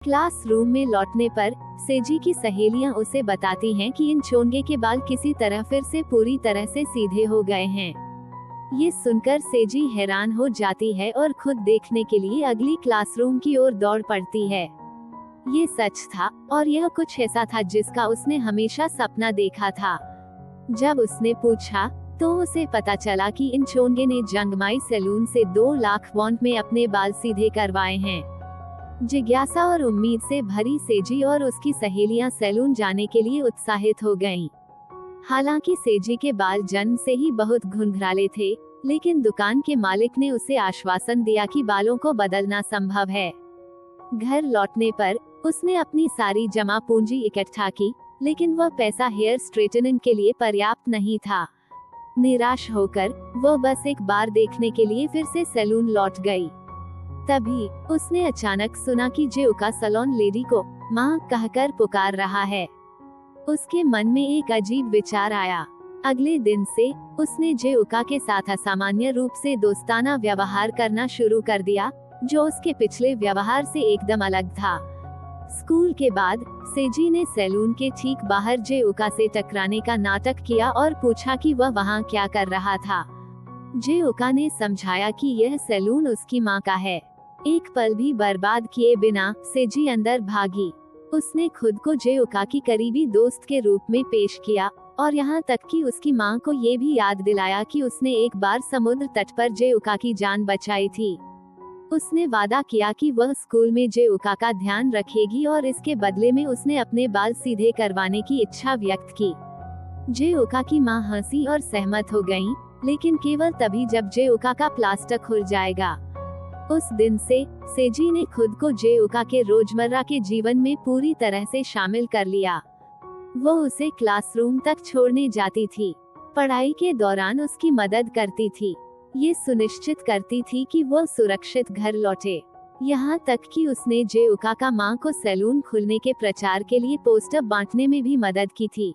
Classroom में लौटने पर सेजी की सहेलियां उसे बताती हैं कि इन चोंगे के बाल किसी तरह फिर से पूरी तरह से सीधे हो गए हैं। ये सुनकर सेजी हैरान हो जाती है और खुद देखने के लिए अगली क्लासरूम की ओर दौड़ पड़ती है। ये सच था और यह कुछ ऐसा था जिसका उसने हमेशा सपना देखा था। जब उसने पूछा तो उसे पता चला कि इन चोंगे ने जंगमाई सैलून से 2 लाख वॉन में अपने बाल सीधे करवाए हैं। जिज्ञासा और उम्मीद से भरी सेजी और उसकी सहेलियां सैलून जाने के लिए उत्साहित हो गईं। हालांकि सेजी के बाल जन्म से ही बहुत घुंघराले थे, लेकिन दुकान के मालिक ने उसे आश्वासन दिया कि बालों को बदलना संभव है। घर लौटने पर उसने अपनी सारी जमा पूंजी इकट्ठा की, लेकिन वह पैसा हेयर स्ट्रेटनिंग के लिए पर्याप्त नहीं था। निराश होकर वह बस एक बार देखने के लिए फिर से सैलून लौट गई। तभी उसने अचानक सुना कि जेओका सैलून लेडी को माँ कहकर पुकार रहा है। उसके मन में एक अजीब विचार आया। अगले दिन से उसने जेओका के साथ असामान्य रूप से दोस्ताना व्यवहार करना शुरू कर दिया, जो उसके पिछले व्यवहार से एकदम अलग था। स्कूल के बाद सेजी ने सैलून के ठीक बाहर जेओका से टकराने का नाटक किया और पूछा कि वह वहाँ क्या कर रहा था। जेओका ने समझाया कि यह सैलून उसकी माँ का है। एक पल भी बर्बाद किए बिना सेजी अंदर भागी। उसने खुद को जेओका की करीबी दोस्त के रूप में पेश किया और यहाँ तक कि उसकी माँ को ये भी याद दिलाया कि उसने एक बार समुद्र तट पर जेओका की जान बचाई थी। उसने वादा किया कि वह स्कूल में जेओका का ध्यान रखेगी और इसके बदले में उसने अपने बाल सीधे करवाने की इच्छा व्यक्त की। जेओका की माँ हंसी और सहमत हो गईं, लेकिन केवल तभी जब जेओका का प्लास्टर खुल जाएगा। उस दिन से सेजी ने खुद को जेओका के रोजमर्रा के जीवन में पूरी तरह से शामिल कर लिया। वो उसे क्लासरूम तक छोड़ने जाती थी, पढ़ाई के दौरान उसकी मदद करती थी, ये सुनिश्चित करती थी कि वो सुरक्षित घर लौटे। यहाँ तक कि उसने जेओका का माँ को सैलून खुलने के प्रचार के लिए पोस्टर बांटने में भी मदद की थी।